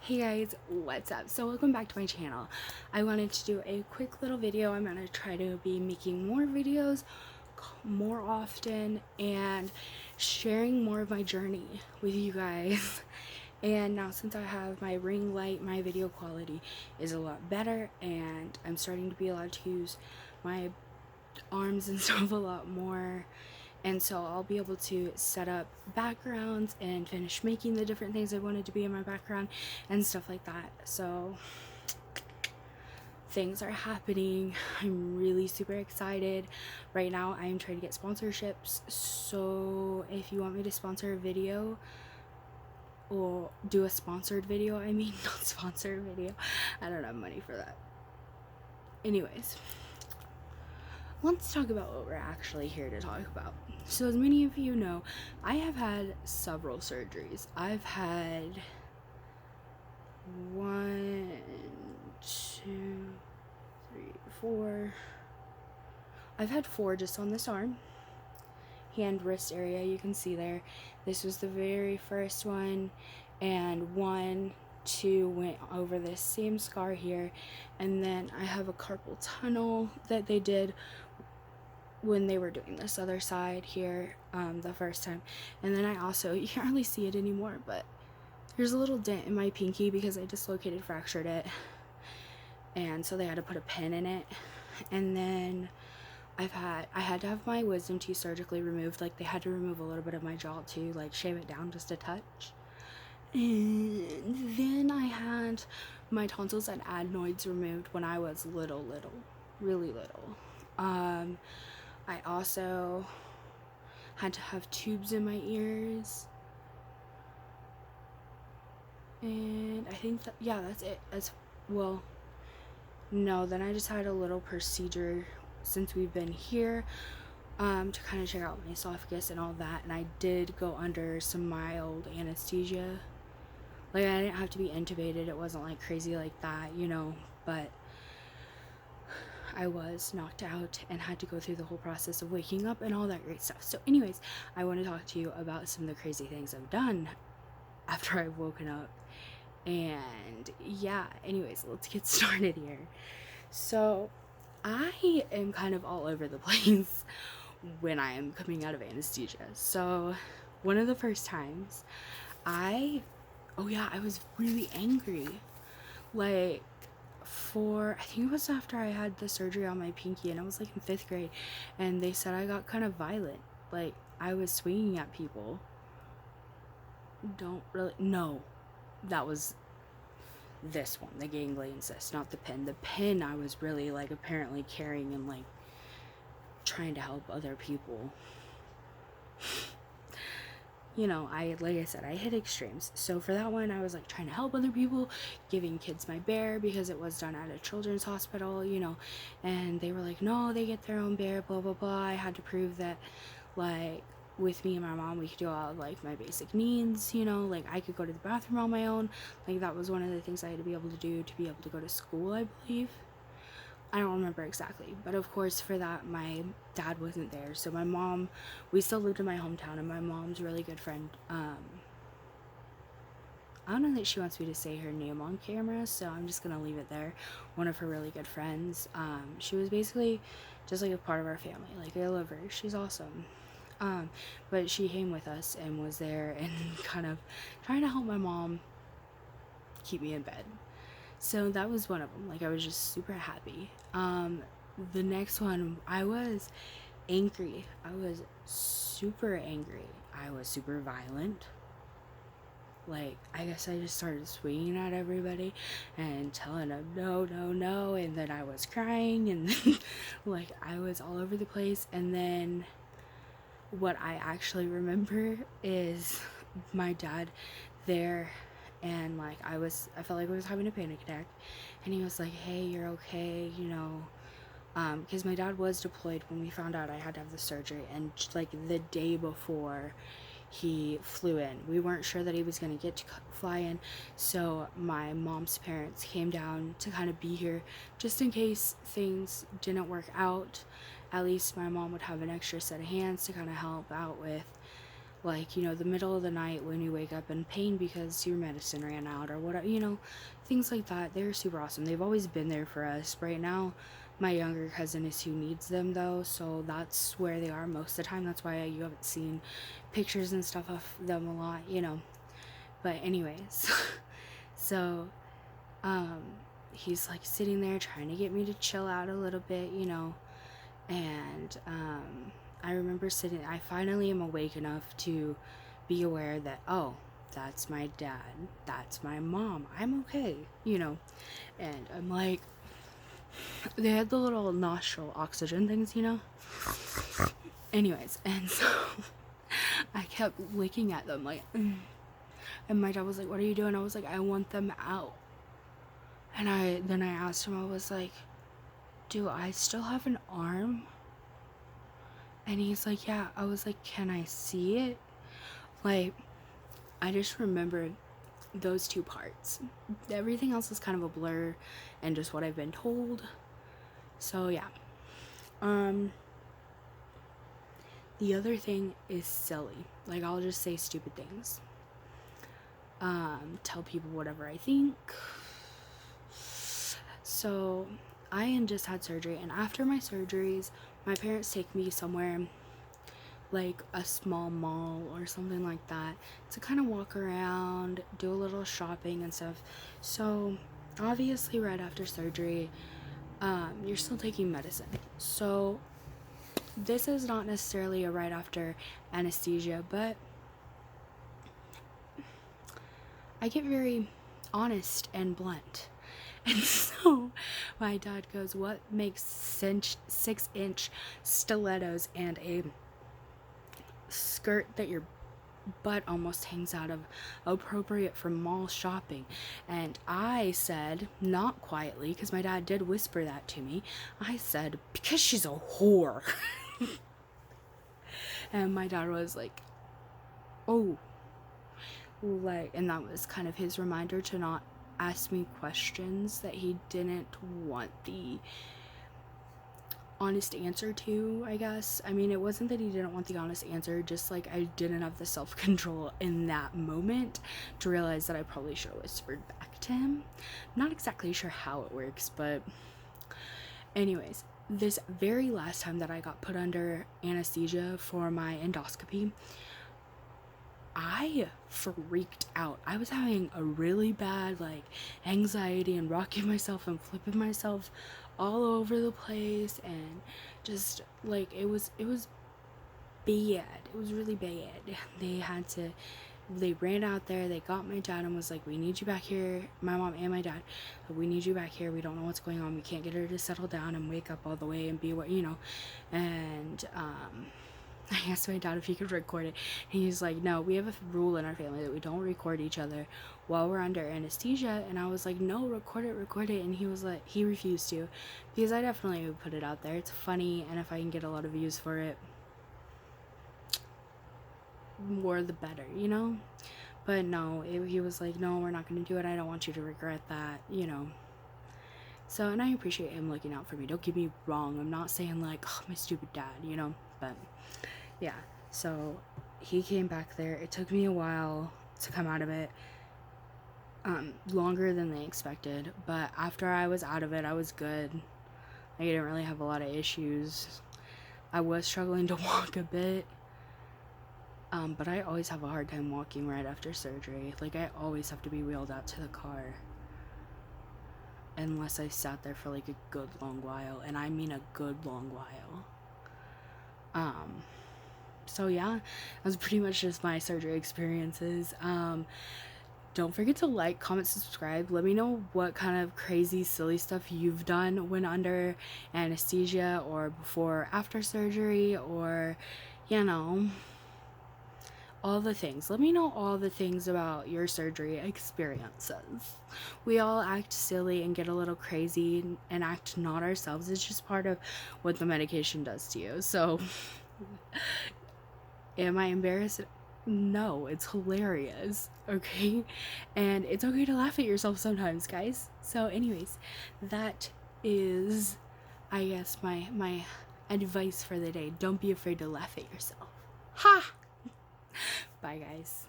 Hey guys, what's up? So welcome back to my channel. I wanted to do a quick little video. I'm going to try to be making more videos more often and sharing more of my journey with you guys. And now since I have my ring light, my video quality is a lot better and I'm starting to be allowed to use my arms and stuff a lot more, and so I'll be able to set up backgrounds and finish making the different things I wanted to be in my background and stuff like that. So things are happening. I'm really super excited. Right now I'm trying to get sponsorships, so if you want me to sponsor a video or do a sponsored video, not sponsored video, I don't have money for that. Anyways, let's talk about what we're actually here to talk about. So as many of you know, I have had several surgeries. I've had 1, 2, 3, 4. I've had 4 just on this arm, hand, wrist area, you can see there. This was the very first one, and 1, 2 went over this same scar here, and then I have a carpal tunnel that they did when they were doing this other side here the first time. And then I also, you can't really see it anymore, but there's a little dent in my pinky because I dislocated, fractured it, and so they had to put a pin in it. And then I had to have my wisdom teeth surgically removed. Like, they had to remove a little bit of my jaw too, like shave it down just a touch. And then I had my tonsils and adenoids removed when I was little, really little. I also had to have tubes in my ears, and I think that, yeah, that's it. No, then I just had a little procedure since we've been here to kind of check out my esophagus and all that, and I did go under some mild anesthesia. Like, I didn't have to be intubated, it wasn't like crazy like that, but I was knocked out and had to go through the whole process of waking up and all that great stuff. So anyways, I want to talk to you about some of the crazy things I've done after I've woken up. And yeah, anyways, let's get started here. So I am kind of all over the place when I am coming out of anesthesia. So one of the first times I was really angry. Like, I think it was after I had the surgery on my pinky, and I was like in 5th grade, and they said I got kind of violent. Like, I was swinging at people. No, that was this one, the ganglion cyst, not the pin. The pin I was really, like, apparently carrying and, like, trying to help other people. Like I said, I hit extremes. So for that one, I was like trying to help other people, giving kids my bear because it was done at a children's hospital, and they were like, no, they get their own bear, blah, blah, blah. I had to prove that, like, with me and my mom, we could do all, like, my basic needs, like, I could go to the bathroom on my own. Like, that was one of the things I had to be able to do to be able to go to school, I believe. I don't remember exactly, but of course for that my dad wasn't there, so my mom, we still lived in my hometown, and my mom's really good friend, I don't know that she wants me to say her name on camera, so I'm just gonna leave it there. One of her really good friends, she was basically just like a part of our family. Like, I love her, she's awesome. But she came with us and was there and kind of trying to help my mom keep me in bed. So that was one of them. Like, I was just super happy. The next one, I was angry. I was super angry. I was super violent. Like, I guess I just started swinging at everybody and telling them no, no, no, and then I was crying, and then, like, I was all over the place. And then what I actually remember is my dad there, and, like, I felt like I was having a panic attack, and he was like, hey, you're okay, because my dad was deployed when we found out I had to have the surgery, and, like, the day before he flew in, we weren't sure that he was going to get to fly in, so my mom's parents came down to kind of be here just in case things didn't work out. At least my mom would have an extra set of hands to kind of help out with, like, you know, the middle of the night when you wake up in pain because your medicine ran out or whatever, you know, things like that. They're super awesome. They've always been there for us. Right now, my younger cousin is who needs them though, so that's where they are most of the time. That's why you haven't seen pictures and stuff of them a lot, you know. But anyways, so um he's like sitting there trying to get me to chill out a little bit, you know. And I remember I finally am awake enough to be aware that, oh, that's my dad, that's my mom, I'm okay, you know. And I'm like, they had the little nostril oxygen things, you know. Anyways, and so I kept looking at them like, and my dad was like, what are you doing? I was like, I want them out. And then I asked him, I was like, do I still have an arm? And he's like, yeah. I was like, can I see it? Like, I just remembered those two parts. Everything else is kind of a blur and just what I've been told. So yeah. The other thing is silly. Like, I'll just say stupid things. Tell people whatever I think. So I had just had surgery, and after my surgeries, my parents take me somewhere like a small mall or something like that to kind of walk around, do a little shopping and stuff. So obviously right after surgery, you're still taking medicine. So this is not necessarily a right after anesthesia, but I get very honest and blunt. And so my dad goes, what makes 6-inch stilettos and a skirt that your butt almost hangs out of appropriate for mall shopping? And I said, not quietly, because my dad did whisper that to me, I said, because she's a whore. And my dad was like, oh. Like, and that was kind of his reminder to not ask me questions that he didn't want the honest answer to, I guess. I mean, it wasn't that he didn't want the honest answer, just like I didn't have the self-control in that moment to realize that I probably should have whispered back to him. Not exactly sure how it works, but anyways, this very last time that I got put under anesthesia for my endoscopy, I freaked out. I was having a really bad like anxiety and rocking myself and flipping myself all over the place, and just like it was bad. It was really bad. They ran out there, they got my dad and was like, we need you back here, my mom and my dad, we need you back here, we don't know what's going on, we can't get her to settle down and wake up all the way and be what, you know. And I asked my dad if he could record it, and he's like, no, we have a rule in our family that we don't record each other while we're under anesthesia. And I was like, no, record it. And he was like, he refused to, because I definitely would put it out there. It's funny, and if I can get a lot of views for it, more the better, you know. But no, he was like, no, we're not going to do it, I don't want you to regret that, you know. So, and I appreciate him looking out for me, don't get me wrong, I'm not saying like, oh, my stupid dad, you know. But yeah, so he came back there. It took me a while to come out of it, longer than they expected, but after I was out of it, I was good. I didn't really have a lot of issues. I was struggling to walk a bit, but I always have a hard time walking right after surgery. Like, I always have to be wheeled out to the car, unless I sat there for like a good long while, and I mean a good long while. So yeah, that was pretty much just my surgery experiences. Don't forget to like, comment, subscribe. Let me know what kind of crazy, silly stuff you've done when under anesthesia, or before or after surgery, or, you know, all the things. Let me know all the things about your surgery experiences. We all act silly and get a little crazy and act not ourselves. It's just part of what the medication does to you. So am I embarrassed? No, it's hilarious, okay? And it's okay to laugh at yourself sometimes, guys. So anyways, that is, I guess, my advice for the day. Don't be afraid to laugh at yourself. Ha! Bye, guys.